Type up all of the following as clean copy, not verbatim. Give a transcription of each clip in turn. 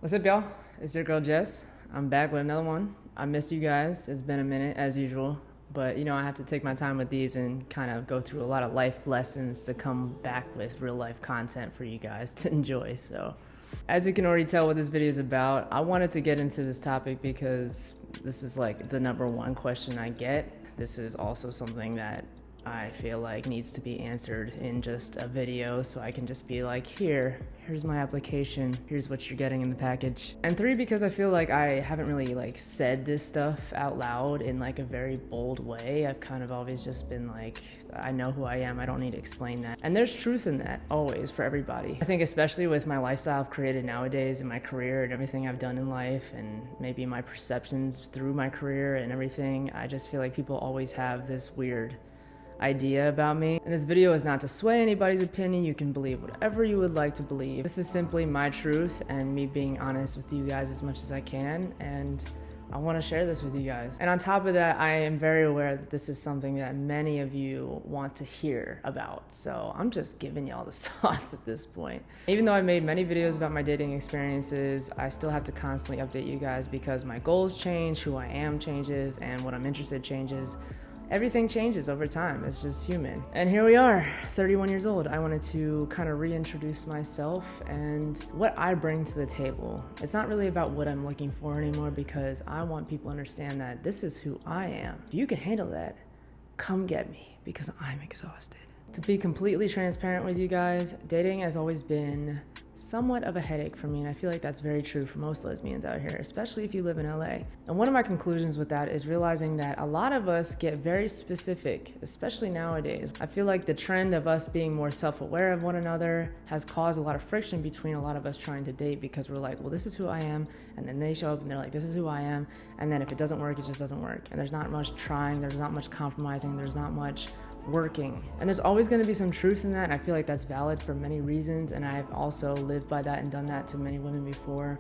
What's up, y'all? It's your girl Jess. I'm back with another one. I missed you guys. It's been a minute, as usual. But, I have to take my time with these and kind of go through a lot of life lessons to come back with real life content for you guys to enjoy. So, as you can already tell what this video is about, I wanted to get into this topic because this is like the number one question I get. This is also something that I feel like needs to be answered in just a video, so I can just be like, here's my application, here's what you're getting in the package. And three, because I feel like I haven't really said this stuff out loud in a very bold way. I've kind of always just been like, I know who I am, I don't need to explain that. And there's truth in that, always, for everybody. I think especially with my lifestyle I've created nowadays and my career and everything I've done in life and maybe my perceptions through my career and everything, I just feel like people always have this weird idea about me. And this video is not to sway anybody's opinion. You can believe whatever you would like to believe. This is simply my truth and me being honest with you guys as much as I can, and I want to share this with you guys. And on top of that, I am very aware that this is something that many of you want to hear about. So I'm just giving y'all the sauce at this point. Even though I've made many videos about my dating experiences, I still have to constantly update you guys because my goals change, who I am changes, and what I'm interested in changes. Everything changes over time. It's just human. And here we are, 31 years old. I wanted to kind of reintroduce myself and what I bring to the table. It's not really about what I'm looking for anymore because I want people to understand that this is who I am. If you can handle that, come get me because I'm exhausted. To be completely transparent with you guys, dating has always been somewhat of a headache for me, and I feel like that's very true for most lesbians out here, especially if you live in LA. And one of my conclusions with that is realizing that a lot of us get very specific, especially nowadays. I feel like the trend of us being more self-aware of one another has caused a lot of friction between a lot of us trying to date because we're like, well, this is who I am, and then they show up and they're like, this is who I am, and then if it doesn't work, it just doesn't work. And there's not much trying, there's not much compromising, there's not much working. And there's always going to be some truth in that, and I feel like that's valid for many reasons, and I've also lived by that and done that to many women before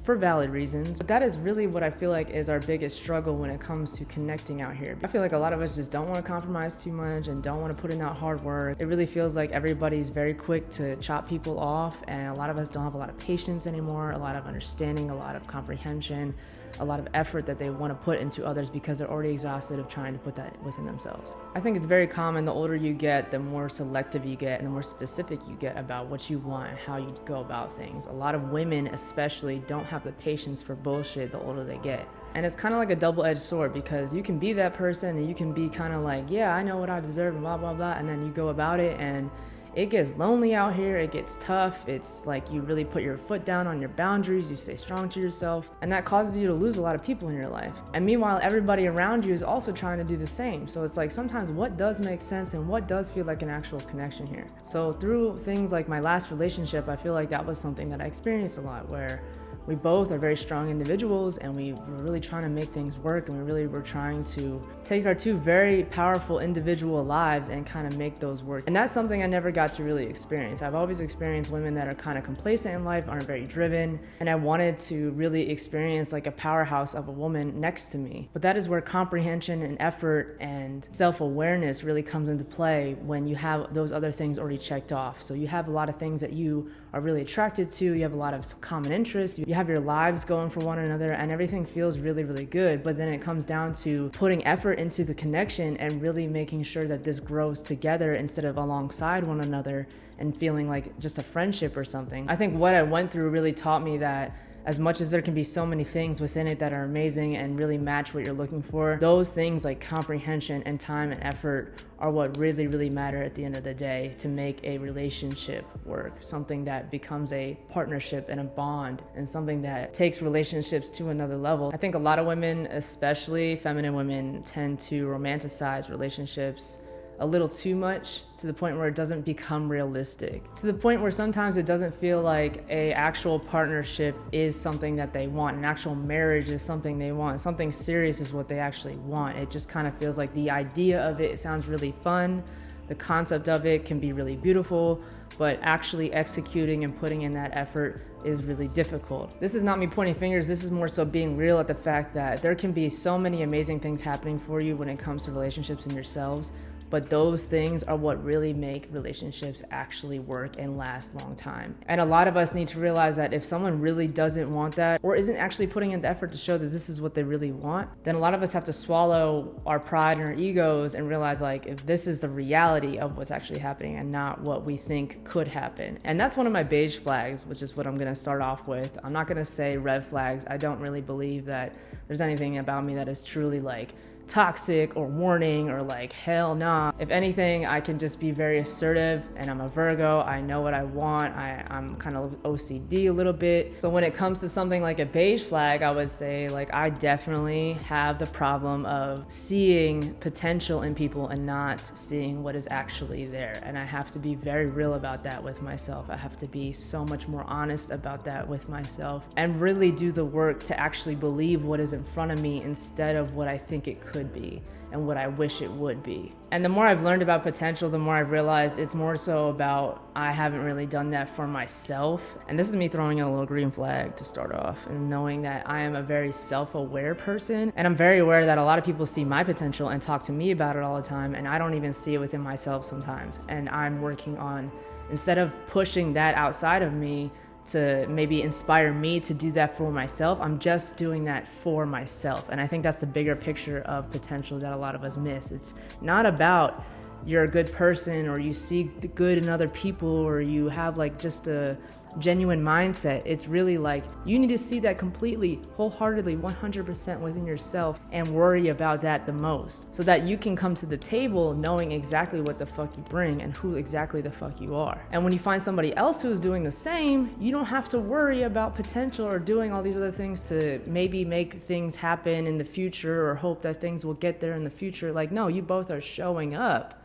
for valid reasons. But that is really what I feel like is our biggest struggle when it comes to connecting out here. I feel like a lot of us just don't want to compromise too much and don't want to put in that hard work. It really feels like everybody's very quick to chop people off, and a lot of us don't have a lot of patience anymore, a lot of understanding, a lot of comprehension, a lot of effort that they want to put into others because they're already exhausted of trying to put that within themselves. I think it's very common, the older you get, the more selective you get and the more specific you get about what you want and how you go about things. A lot of women especially don't have the patience for bullshit the older they get. And it's kind of like a double-edged sword because you can be that person and you can be kind of like, yeah, I know what I deserve and blah, blah, blah. And then you go about it and it gets lonely out here, it gets tough, it's like you really put your foot down on your boundaries, you stay strong to yourself, and that causes you to lose a lot of people in your life. And meanwhile, everybody around you is also trying to do the same. So it's like sometimes what does make sense and what does feel like an actual connection here. So through things like my last relationship, I feel like that was something that I experienced a lot, where we both are very strong individuals and we were really trying to make things work, and we really were trying to take our two very powerful individual lives and kind of make those work. And that's something I never got to really experience. I've always experienced women that are kind of complacent in life, aren't very driven, and I wanted to really experience like a powerhouse of a woman next to me. But that is where comprehension and effort and self-awareness really comes into play when you have those other things already checked off. So you have a lot of things that you are really attracted to, you have a lot of common interests, you have your lives going for one another, and everything feels really, really good. But then it comes down to putting effort into the connection and really making sure that this grows together instead of alongside one another and feeling like just a friendship or something. I think what I went through really taught me that as much as there can be so many things within it that are amazing and really match what you're looking for, those things like comprehension and time and effort are what really, really matter at the end of the day to make a relationship work. Something that becomes a partnership and a bond, and something that takes relationships to another level. I think a lot of women, especially feminine women, tend to romanticize relationships a little too much, to the point where it doesn't become realistic, to the point where sometimes it doesn't feel like a actual partnership is something that they want, an actual marriage is something they want, something serious is what they actually want. It just kind of feels like the idea of it sounds really fun, the concept of it can be really beautiful, but actually executing and putting in that effort is really difficult. This is not me pointing fingers, this is more so being real at the fact that there can be so many amazing things happening for you when it comes to relationships and yourselves, But those things are what really make relationships actually work and last long time. And a lot of us need to realize that if someone really doesn't want that or isn't actually putting in the effort to show that this is what they really want, then a lot of us have to swallow our pride and our egos and realize like if this is the reality of what's actually happening and not what we think could happen. And that's one of my beige flags, which is what I'm gonna start off with. I'm not gonna say red flags. I don't really believe that there's anything about me that is truly like toxic or warning or like hell nah. If anything, I can just be very assertive, and I'm a Virgo. I know what I want. I'm kind of OCD a little bit. So when it comes to something like a beige flag, I would say like I definitely have the problem of seeing potential in people and not seeing what is actually there. And I have to be very real about that with myself. I have to be so much more honest about that with myself and really do the work to actually believe what is in front of me instead of what I think it could be and what I wish it would be. And the more I've learned about potential, the more I've realized it's more so about I haven't really done that for myself. And this is me throwing in a little green flag to start off and knowing that I am a very self-aware person. And I'm very aware that a lot of people see my potential and talk to me about it all the time, and I don't even see it within myself sometimes. And I'm working on, instead of pushing that outside of me to maybe inspire me to do that for myself, I'm just doing that for myself. And I think that's the bigger picture of potential that a lot of us miss. It's not about you're a good person or you see the good in other people or you have like just a genuine mindset. It's really like you need to see that completely, wholeheartedly, 100% within yourself and worry about that the most so that you can come to the table knowing exactly what the fuck you bring and who exactly the fuck you are. And when you find somebody else who's doing the same, you don't have to worry about potential or doing all these other things to maybe make things happen in the future or hope that things will get there in the future. Like, no, you both are showing up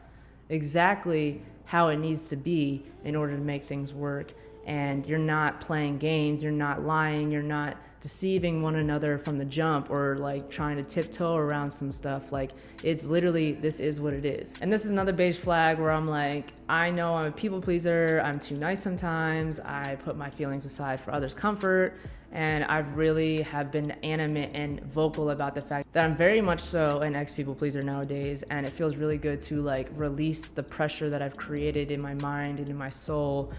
exactly how it needs to be in order to make things work. And you're not playing games, you're not lying, you're not deceiving one another from the jump or like trying to tiptoe around some stuff. Like, it's literally, this is what it is. And this is another beige flag where I'm like, I know I'm a people pleaser, I'm too nice sometimes, I put my feelings aside for others' comfort, and I really have been animate and vocal about the fact that I'm very much so an ex-people pleaser nowadays, and it feels really good to like release the pressure that I've created in my mind and in my soul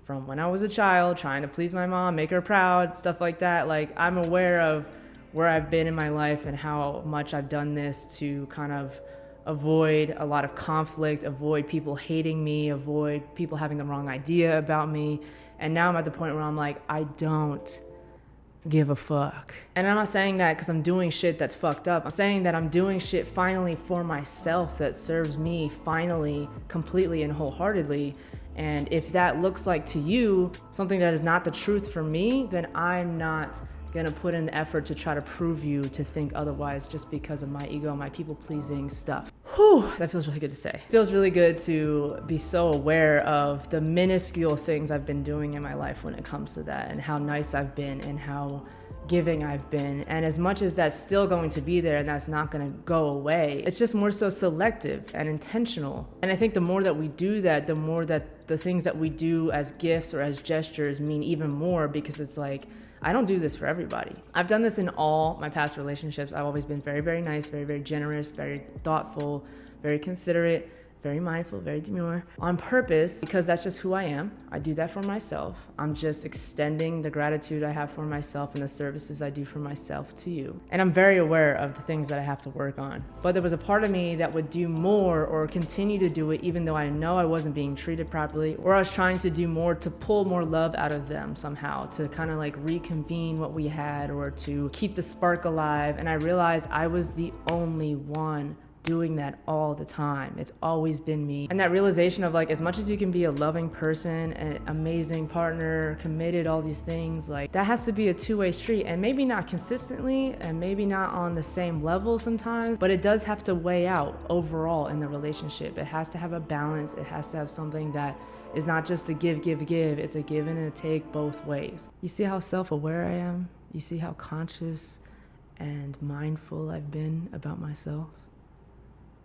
from when I was a child, trying to please my mom, make her proud, stuff like that. Like, I'm aware of where I've been in my life and how much I've done this to kind of avoid a lot of conflict, avoid people hating me, avoid people having the wrong idea about me. And now I'm at the point where I'm like, I don't give a fuck. And I'm not saying that because I'm doing shit that's fucked up. I'm saying that I'm doing shit finally for myself that serves me finally, completely and wholeheartedly. And if that looks like to you something that is not the truth for me, then I'm not gonna put in the effort to try to prove you to think otherwise just because of my ego, my people-pleasing stuff. Whew, that feels really good to say. It feels really good to be so aware of the minuscule things I've been doing in my life when it comes to that, and how nice I've been and how giving I've been. And as much as that's still going to be there and that's not going to go away, it's just more so selective and intentional. And I think the more that we do that, the more that the things that we do as gifts or as gestures mean even more, because it's like, I don't do this for everybody. I've done this in all my past relationships. I've always been very, very nice, very, very generous, very thoughtful, very considerate, very mindful, very demure, on purpose, because that's just who I am. I do that for myself. I'm just extending the gratitude I have for myself and the services I do for myself to you. And I'm very aware of the things that I have to work on. But there was a part of me that would do more or continue to do it even though I know I wasn't being treated properly, or I was trying to do more to pull more love out of them somehow, to kind of like reconvene what we had or to keep the spark alive. And I realized I was the only one doing that all the time. It's always been me. And that realization of like, as much as you can be a loving person, an amazing partner, committed, all these things, like that has to be a two-way street, and maybe not consistently and maybe not on the same level sometimes, but it does have to weigh out overall in the relationship. It has to have a balance. It has to have something that is not just a give. It's a give and a take both ways. You see how self-aware I am? You see how conscious and mindful I've been about myself?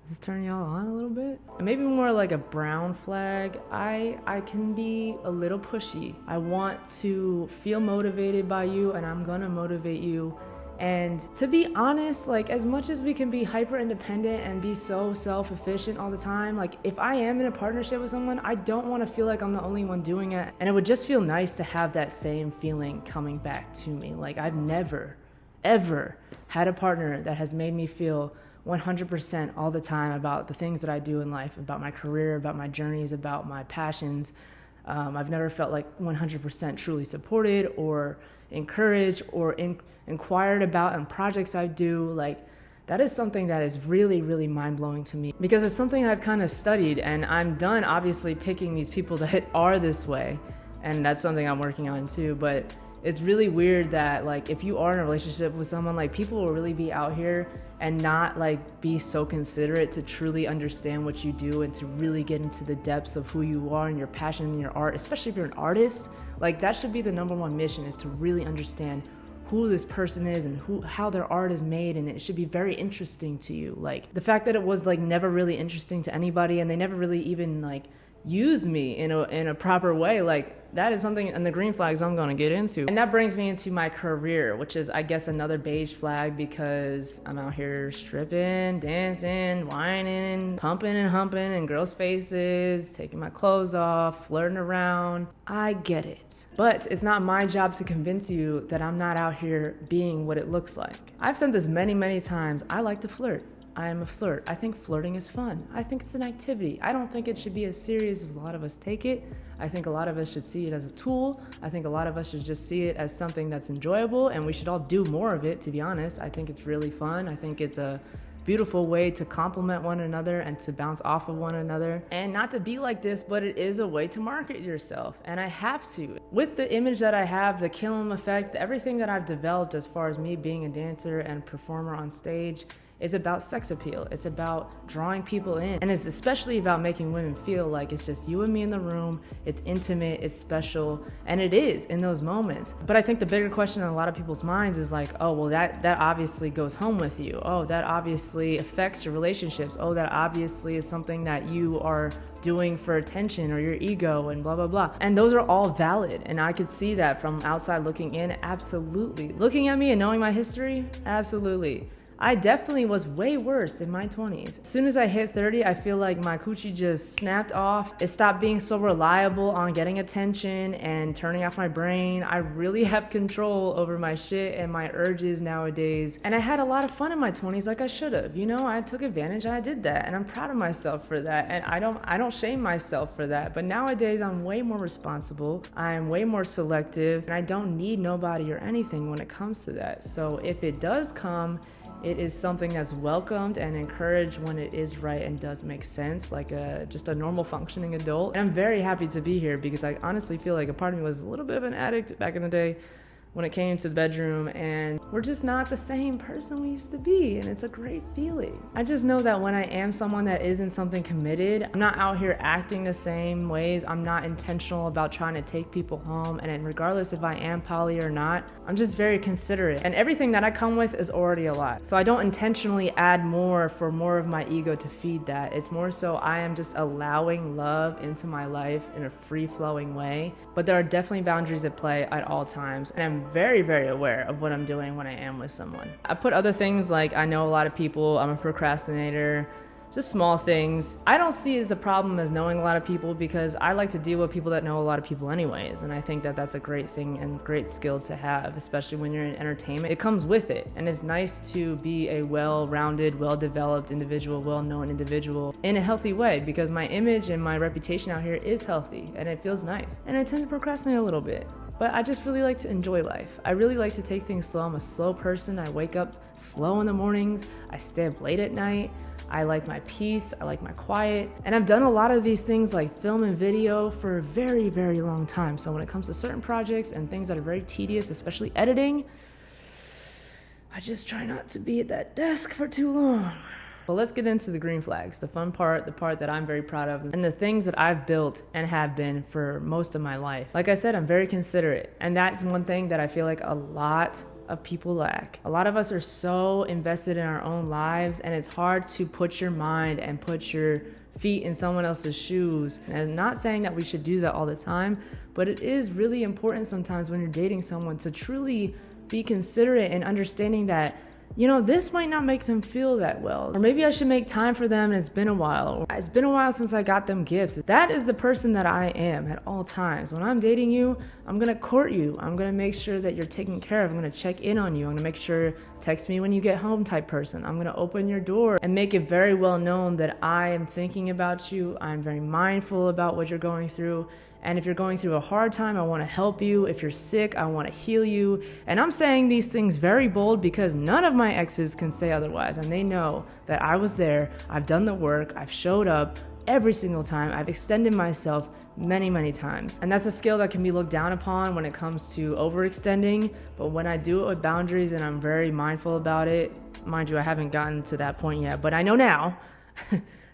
Is this turning y'all on a little bit? And maybe more like a brown flag. I can be a little pushy. I want to feel motivated by you, and I'm gonna motivate you And to be honest, like as much as we can be hyper independent and be so self-efficient all the time, like if I am in a partnership with someone, I don't want to feel like I'm the only one doing it. And it would just feel nice to have that same feeling coming back to me. Like I've never, ever had a partner that has made me feel 100% all the time about the things that I do in life, about my career, about my journeys, about my passions. I've never felt like 100% truly supported or encouraged or inquired about in projects I do. Like that is something that is really, really mind-blowing to me, because it's something I've kind of studied, and I'm done obviously picking these people that are this way, and that's something I'm working on too. But it's really weird that like if you are in a relationship with someone, like people will really be out here and not like be so considerate to truly understand what you do and to really get into the depths of who you are and your passion and your art, especially if you're an artist. Like that should be the number one mission, is to really understand who this person is and how their art is made, and it should be very interesting to you. Like the fact that it was like never really interesting to anybody, and they never really even like use me in a proper way, like that is something in the green flags I'm going to get into. And that brings me into my career, which is I guess another beige flag, because I'm out here stripping, dancing, whining, pumping and humping in girls' faces, taking my clothes off, flirting around. I get it, but it's not my job to convince you that I'm not out here being what it looks like. I've said this many times. I like to flirt. I am a flirt. I think flirting is fun. I think it's an activity. I don't think it should be as serious as a lot of us take it. I think a lot of us should see it as a tool. I think a lot of us should just see it as something that's enjoyable, and we should all do more of it, to be honest. I think it's really fun. I think it's a beautiful way to complement one another and to bounce off of one another. And not to be like this, but it is a way to market yourself. And I have to. With the image that I have, the Jkiillemm effect, everything that I've developed as far as me being a dancer and performer on stage, it's about sex appeal. It's about drawing people in. And it's especially about making women feel like it's just you and me in the room. It's intimate, it's special, and it is in those moments. But I think the bigger question in a lot of people's minds is like, oh, well, that obviously goes home with you. Oh, that obviously affects your relationships. Oh, that obviously is something that you are doing for attention or your ego and blah, blah, blah. And those are all valid. And I could see that from outside looking in, absolutely. Looking at me and knowing my history, absolutely. I definitely was way worse in my 20s. As soon as I hit 30, I feel like my coochie just snapped off. It stopped being so reliable on getting attention and turning off my brain. I really have control over my shit and my urges nowadays. And I had a lot of fun in my 20s, like I should have. You know, I took advantage and I did that. And I'm proud of myself for that. And I don't shame myself for that. But nowadays, I'm way more responsible. I'm way more selective. And I don't need nobody or anything when it comes to that. So if it does come, it is something that's welcomed and encouraged when it is right and does make sense, like just a normal functioning adult. And I'm very happy to be here, because I honestly feel like a part of me was a little bit of an addict back in the day when it came to the bedroom, and we're just not the same person we used to be, and it's a great feeling. I just know that when I am someone that isn't something committed, I'm not out here acting the same ways. I'm not intentional about trying to take people home, and regardless if I am poly or not, I'm just very considerate, and everything that I come with is already a lot. So I don't intentionally add more for more of my ego to feed that. It's more so I am just allowing love into my life in a free-flowing way, but there are definitely boundaries at play at all times, and I'm very, very aware of what I'm doing when I am with someone. I put other things like I know a lot of people, I'm a procrastinator, just small things. I don't see it as a problem as knowing a lot of people, because I like to deal with people that know a lot of people anyways, and I think that that's a great thing and great skill to have, especially when you're in entertainment. It comes with it, and it's nice to be a well-rounded, well-developed individual, well-known individual in a healthy way, because my image and my reputation out here is healthy, and it feels nice. And I tend to procrastinate a little bit, but I just really like to enjoy life. I really like to take things slow. I'm a slow person. I wake up slow in the mornings. I stay up late at night. I like my peace. I like my quiet. And I've done a lot of these things like film and video for a very, very long time. So when it comes to certain projects and things that are very tedious, especially editing, I just try not to be at that desk for too long. But let's get into the green flags, the fun part, the part that I'm very proud of, and the things that I've built and have been for most of my life. Like I said, I'm very considerate, and that's one thing that I feel like a lot of people lack. A lot of us are so invested in our own lives, and it's hard to put your mind and put your feet in someone else's shoes. And I'm not saying that we should do that all the time, but it is really important sometimes when you're dating someone to truly be considerate and understanding that, you know, this might not make them feel that well. Or maybe I should make time for them and it's been a while. Or it's been a while since I got them gifts. That is the person that I am at all times. When I'm dating you, I'm gonna court you. I'm gonna make sure that you're taken care of. I'm gonna check in on you. I'm gonna make sure, text me when you get home type person. I'm gonna open your door and make it very well known that I am thinking about you. I'm very mindful about what you're going through. And if you're going through a hard time, I want to help you. If you're sick, I want to heal you. And I'm saying these things very bold because none of my exes can say otherwise. And they know that I was there. I've done the work. I've showed up every single time. I've extended myself many, many times. And that's a skill that can be looked down upon when it comes to overextending. But when I do it with boundaries and I'm very mindful about it, mind you, I haven't gotten to that point yet, but I know now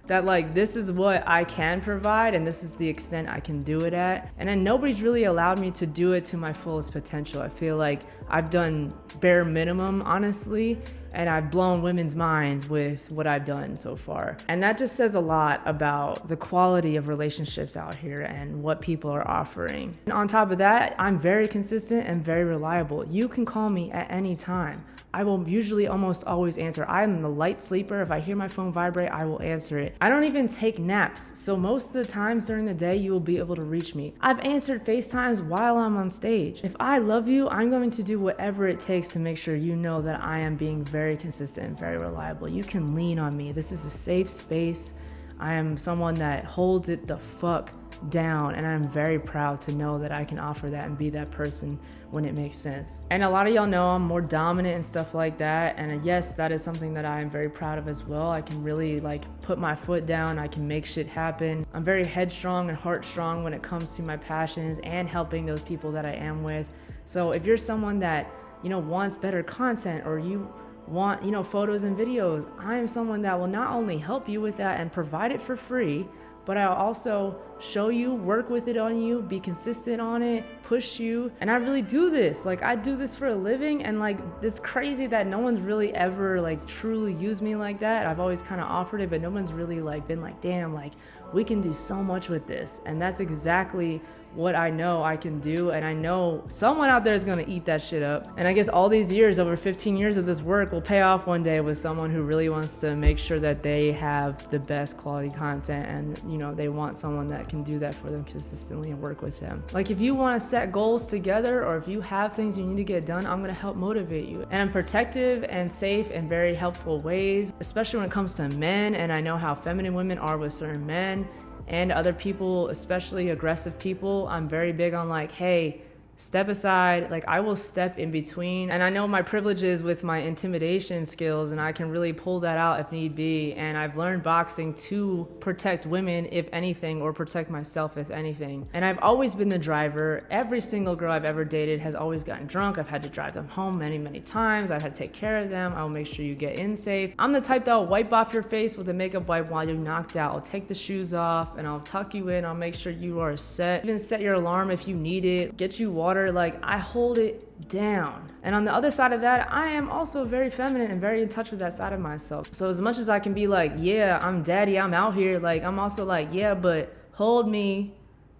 that like this is what I can provide and this is the extent I can do it at. And then nobody's really allowed me to do it to my fullest potential. I feel like I've done bare minimum, honestly, and I've blown women's minds with what I've done so far. And that just says a lot about the quality of relationships out here and what people are offering. And on top of that, I'm very consistent and very reliable. You can call me at any time. I will usually almost always answer. I'm the light sleeper. If I hear my phone vibrate, I will answer it. I don't even take naps. So most of the times during the day, you will be able to reach me. I've answered FaceTimes while I'm on stage. If I love you, I'm going to do whatever it takes to make sure you know that I am being very consistent and very reliable. You can lean on me. This is a safe space. I am someone that holds it the fuck down, and I'm very proud to know that I can offer that and be that person when it makes sense. And a lot of y'all know I'm more dominant and stuff like that, and yes, that is something that I am very proud of as well. I can really like put my foot down. I can make shit happen. I'm very headstrong and heartstrong when it comes to my passions and helping those people that I am with. So if you're someone that, you know, wants better content, or you want, you know, photos and videos, I am someone that will not only help you with that and provide it for free, but I'll also show you, work with it on you, be consistent on it, push you. And I really do this. Like, I do this for a living, and like, it's crazy that no one's really ever like truly used me like that. I've always kind of offered it, but no one's really like been like, damn, like we can do so much with this. And that's exactly what I know I can do, and I know someone out there is gonna eat that shit up. And I guess all these years, over 15 years of this work, will pay off one day with someone who really wants to make sure that they have the best quality content, and you know, they want someone that can do that for them consistently and work with them. Like, if you want to set goals together, or if you have things you need to get done, I'm gonna help motivate you. And I'm protective and safe in very helpful ways, especially when it comes to men. And I know how feminine women are with certain men and other people, especially aggressive people. I'm very big on like, hey, step aside. Like, I will step in between. And I know my privileges with my intimidation skills, and I can really pull that out if need be. And I've learned boxing to protect women, if anything, or protect myself, if anything. And I've always been the driver. Every single girl I've ever dated has always gotten drunk. I've had to drive them home many, many times. I've had to take care of them. I'll make sure you get in safe. I'm the type that will wipe off your face with a makeup wipe while you're knocked out. I'll take the shoes off and I'll tuck you in. I'll make sure you are set. Even set your alarm if you need it. Get you water. Like, I hold it down. And on the other side of that, I am also very feminine and very in touch with that side of myself. So as much as I can be like, yeah, I'm daddy, I'm out here, like, I'm also like, yeah, but hold me,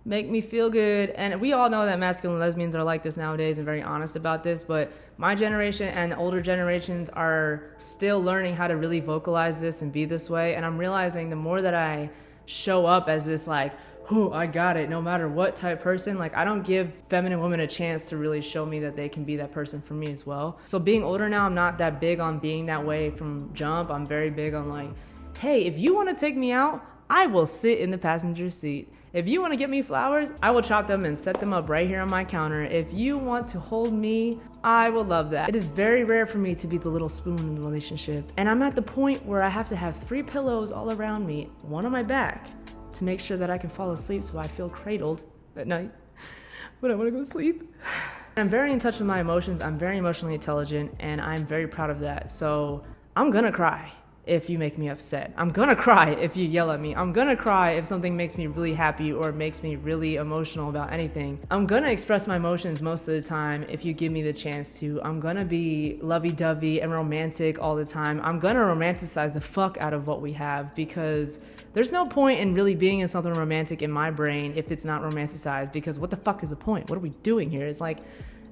make me feel good. And we all know that masculine lesbians are like this nowadays and very honest about this, but my generation and older generations are still learning how to really vocalize this and be this way. And I'm realizing the more that I show up as this like, who I got it no matter what type person, like, I don't give feminine women a chance to really show me that they can be that person for me as well. So being older now, I'm not that big on being that way from jump. I'm very big on like, hey, if you want to take me out, I will sit in the passenger seat. If you want to get me flowers, I will chop them and set them up right here on my counter. If you want to hold me, I will love that. It is very rare for me to be the little spoon in the relationship. And I'm at the point where I have to have 3 pillows all around me, one on my back, to make sure that I can fall asleep so I feel cradled at night when I want to go to sleep. I'm very in touch with my emotions. I'm very emotionally intelligent, and I'm very proud of that. So I'm gonna cry if you make me upset. I'm gonna cry if you yell at me. I'm gonna cry if something makes me really happy or makes me really emotional about anything. I'm gonna express my emotions most of the time if you give me the chance to. I'm gonna be lovey-dovey and romantic all the time. I'm gonna romanticize the fuck out of what we have, because there's no point in really being in something romantic in my brain if it's not romanticized, because what the fuck is the point? What are we doing here? It's like,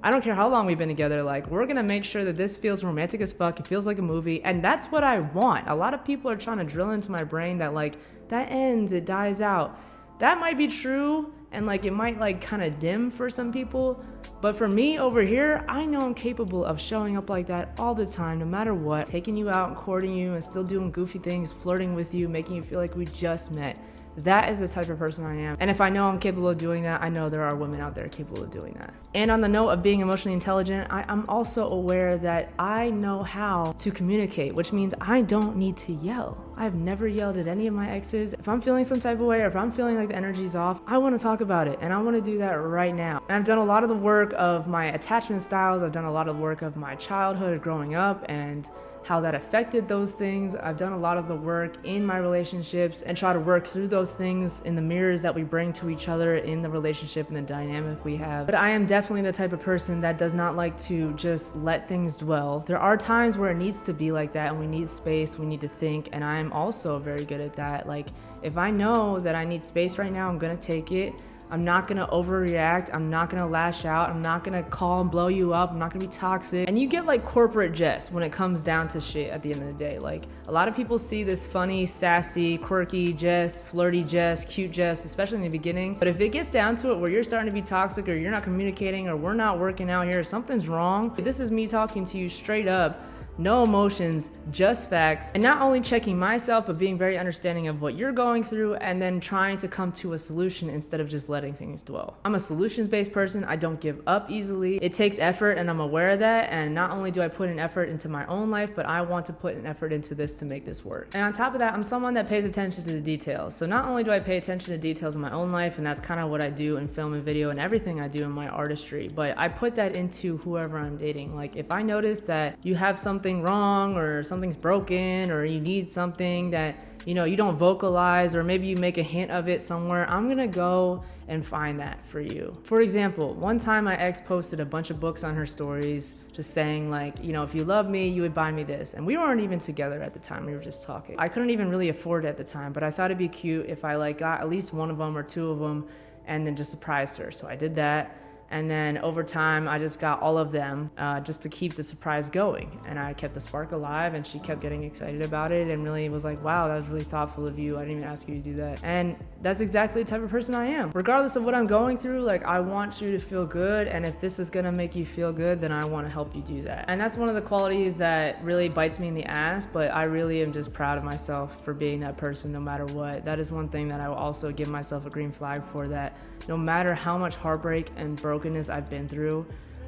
I don't care how long we've been together, like, we're gonna make sure that this feels romantic as fuck. It feels like a movie, and that's what I want. A lot of people are trying to drill into my brain that, like, that ends, it dies out. That might be true, and like it might like kind of dim for some people, but for me over here, I know I'm capable of showing up like that all the time, no matter what, taking you out and courting you and still doing goofy things, flirting with you, making you feel like we just met. That is the type of person I am. And if I know I'm capable of doing that, I know there are women out there capable of doing that. And on the note of being emotionally intelligent, I'm also aware that I know how to communicate, which means I don't need to yell. I've never yelled at any of my exes. If I'm feeling some type of way, or if I'm feeling like the energy's off, I want to talk about it, and I want to do that right now. And I've done a lot of the work of my attachment styles. I've done a lot of work of my childhood growing up and how that affected those things. I've done a lot of the work in my relationships and try to work through those things in the mirrors that we bring to each other in the relationship and the dynamic we have. But I am definitely the type of person that does not like to just let things dwell. There are times where it needs to be like that, and we need space, we need to think, and I'm also very good at that. Like, if I know that I need space right now, I'm gonna take it. I'm not gonna overreact. I'm not gonna lash out. I'm not gonna call and blow you up. I'm not gonna be toxic. And you get like corporate Jess when it comes down to shit at the end of the day. Like, a lot of people see this funny, sassy, quirky Jess, flirty Jess, cute Jess, especially in the beginning. But if it gets down to it where you're starting to be toxic, or you're not communicating, or we're not working out here, something's wrong. This is me talking to you straight up. No emotions, just facts, and not only checking myself, but being very understanding of what you're going through, and then trying to come to a solution instead of just letting things dwell. I'm a solutions-based person. I don't give up easily. It takes effort, and I'm aware of that, and not only do I put an effort into my own life, but I want to put an effort into this to make this work. And on top of that, I'm someone that pays attention to the details. So not only do I pay attention to details in my own life, and that's kind of what I do in film and video and everything I do in my artistry, but I put that into whoever I'm dating. Like, if I notice that you have something wrong, or something's broken, or you need something that you don't vocalize, or maybe you make a hint of it somewhere, I'm gonna go and find that for you. For example, one time my ex posted a bunch of books on her stories, just saying like, if you love me, you would buy me this. And we weren't even together at the time, we were just talking. I couldn't even really afford it at the time, but I thought it'd be cute if I like got at least one of them or two of them and then just surprised her. So I did that. And then over time, I just got all of them just to keep the surprise going. And I kept the spark alive, and she kept getting excited about it and really was like, wow, that was really thoughtful of you. I didn't even ask you to do that. And that's exactly the type of person I am. Regardless of what I'm going through, like, I want you to feel good. And if this is gonna make you feel good, then I wanna help you do that. And that's one of the qualities that really bites me in the ass, but I really am just proud of myself for being that person no matter what. That is one thing that I will also give myself a green flag for, that no matter how much heartbreak and brokenness I've been through,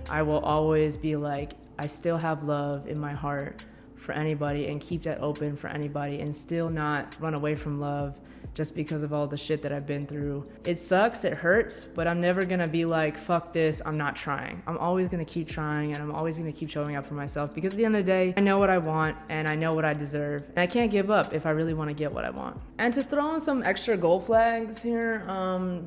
I will always be like, I still have love in my heart for anybody, and keep that open for anybody, and still not run away from love just because of all the shit that I've been through. It sucks, it hurts, but I'm never gonna be like, fuck this, I'm not trying. I'm always gonna keep trying, and I'm always gonna keep showing up for myself, because at the end of the day, I know what I want, and I know what I deserve, and I can't give up if I really wanna get what I want. And to throw in some extra goal flags here,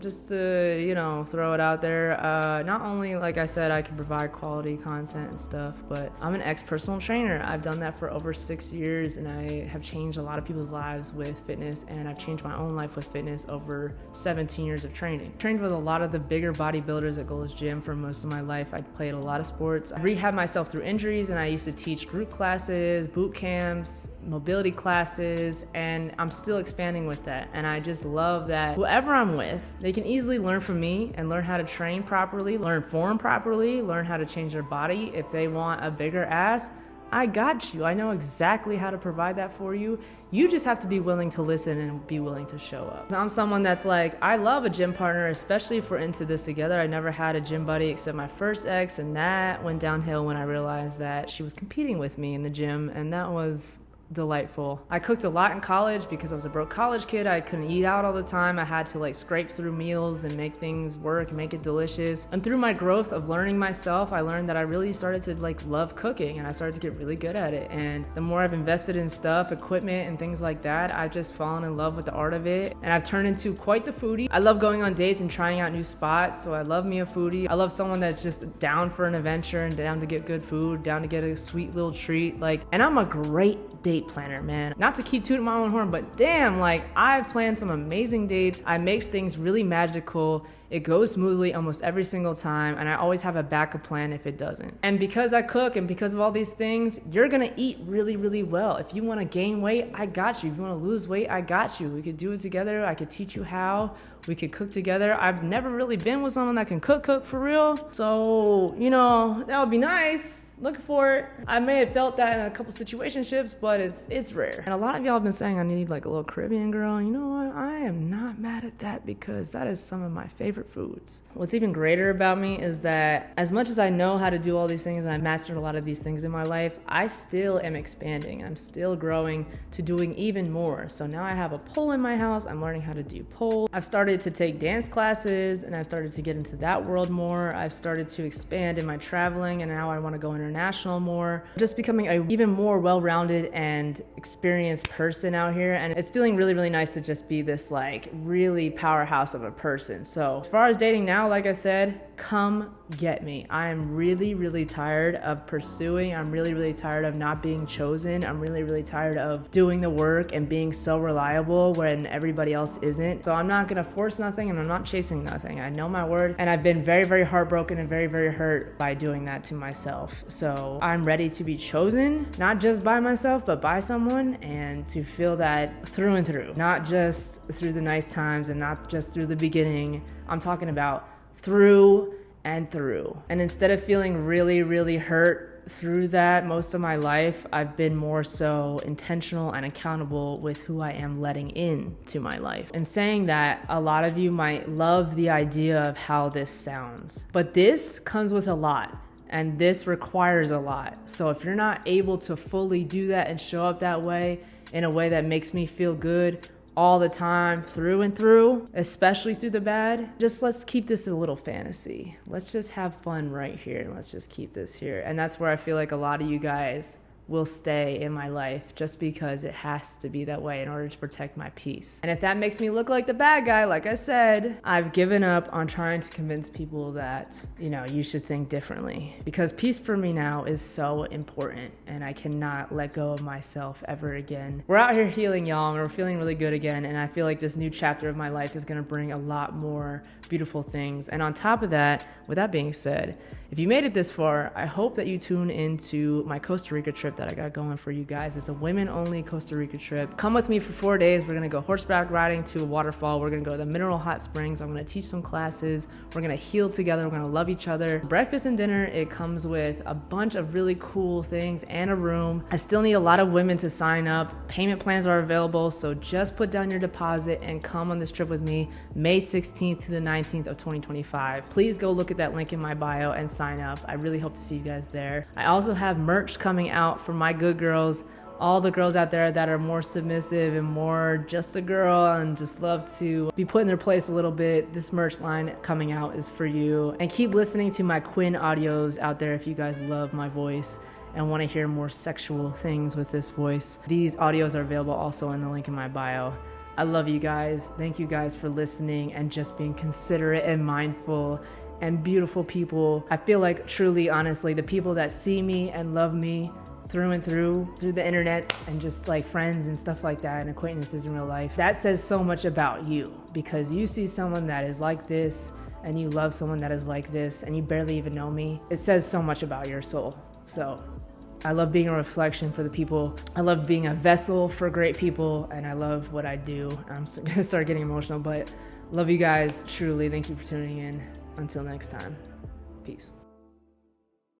just to, throw it out there, not only, like I said, I can provide quality content and stuff, but I'm an ex-personal trainer. I've done that for over 6 years, and I have changed a lot of people's lives with fitness, and I've changed my own life with fitness over 17 years of training. Trained with a lot of the bigger bodybuilders at Gold's Gym for most of my life. I played a lot of sports. I rehabbed myself through injuries, and I used to teach group classes, boot camps, mobility classes, and I'm still expanding with that. And I just love that whoever I'm with, they can easily learn from me and learn how to train properly, learn form properly, learn how to change their body. If they want a bigger ass, I got you. I know exactly how to provide that for you. You just have to be willing to listen and be willing to show up. I'm someone that's like, I love a gym partner, especially if we're into this together. I never had a gym buddy except my first ex, and that went downhill when I realized that she was competing with me in the gym, and that was delightful. I cooked a lot in college because I was a broke college kid. I couldn't eat out all the time. I had to like scrape through meals and make things work and make it delicious. And through my growth of learning myself, I learned that I really started to like love cooking, and I started to get really good at it. And the more I've invested in stuff, equipment and things like that, I've just fallen in love with the art of it. And I've turned into quite the foodie. I love going on dates and trying out new spots. So I love me a foodie. I love someone that's just down for an adventure and down to get good food, down to get a sweet little treat. And I'm a great date planner, man. Not to keep tooting my own horn, but damn, I've planned some amazing dates. I make things really magical, It goes smoothly almost every single time, and I always have a backup plan if it doesn't. And because I cook and because of all these things, you're gonna eat really, really well. If you wanna gain weight, I got you. If you wanna lose weight, I got you. We could do it together. I could teach you how. We could cook together. I've never really been with someone that can cook for real. So, that would be nice. Looking for it. I may have felt that in a couple situationships, but it's rare. And a lot of y'all have been saying I need like a little Caribbean girl. You know what? I am not mad at that because that is some of my favorite foods. What's even greater about me is that as much as I know how to do all these things and I've mastered a lot of these things in my life, I still am expanding. I'm still growing to doing even more. So now I have a pole in my house. I'm learning how to do pole. I've started to take dance classes and I've started to get into that world more. I've started to expand in my traveling and now I want to go international more. Just becoming an even more well-rounded and experienced person out here, and it's feeling really, really nice to just be this like really powerhouse of a person. So as far as dating now, like I said, come get me. I am really, really tired of pursuing. I'm really, really tired of not being chosen. I'm really, really tired of doing the work and being so reliable when everybody else isn't. So I'm not gonna force nothing and I'm not chasing nothing. I know my worth, and I've been very, very heartbroken and very, very hurt by doing that to myself. So I'm ready to be chosen, not just by myself, but by someone, and to feel that through and through, not just through the nice times and not just through the beginning. I'm talking about through and through. And instead of feeling really, really hurt through that most of my life, I've been more so intentional and accountable with who I am letting into my life. And saying that, a lot of you might love the idea of how this sounds, but this comes with a lot. And this requires a lot. So if you're not able to fully do that and show up that way in a way that makes me feel good all the time, through and through, especially through the bad, just let's keep this a little fantasy. Let's just have fun right here and let's just keep this here. And that's where I feel like a lot of you guys will stay in my life, just because it has to be that way in order to protect my peace. And if that makes me look like the bad guy, like I said, I've given up on trying to convince people that, you should think differently, because peace for me now is so important and I cannot let go of myself ever again. We're out here healing, y'all, and we're feeling really good again. And I feel like this new chapter of my life is gonna bring a lot more beautiful things. And on top of that, with that being said, if you made it this far, I hope that you tune into my Costa Rica trip that I got going for you guys. It's a women-only Costa Rica trip. Come with me for 4 days. We're gonna go horseback riding to a waterfall. We're gonna go to the mineral hot springs. I'm gonna teach some classes. We're gonna heal together. We're gonna love each other. Breakfast and dinner, it comes with a bunch of really cool things and a room. I still need a lot of women to sign up. Payment plans are available, so just put down your deposit and come on this trip with me, May 16th to the 19th of 2025. Please go look at that link in my bio and sign up. I really hope to see you guys there. I also have merch coming out for my good girls, all the girls out there that are more submissive and more just a girl and just love to be put in their place a little bit. This merch line coming out is for you. And keep listening to my Quinn audios out there if you guys love my voice and want to hear more sexual things with this voice. These audios are available also in the link in my bio. I love you guys. Thank you guys for listening and just being considerate and mindful and beautiful people. I feel like truly, honestly, the people that see me and love me through and through the internets and just like friends and stuff like that and acquaintances in real life, that says so much about you, because you see someone that is like this and you love someone that is like this and you barely even know me. It says so much about your soul. So I love being a reflection for the people. I love being a vessel for great people, and I love what I do. I'm gonna start getting emotional, but love you guys truly. Thank you for tuning in. Until next time, peace.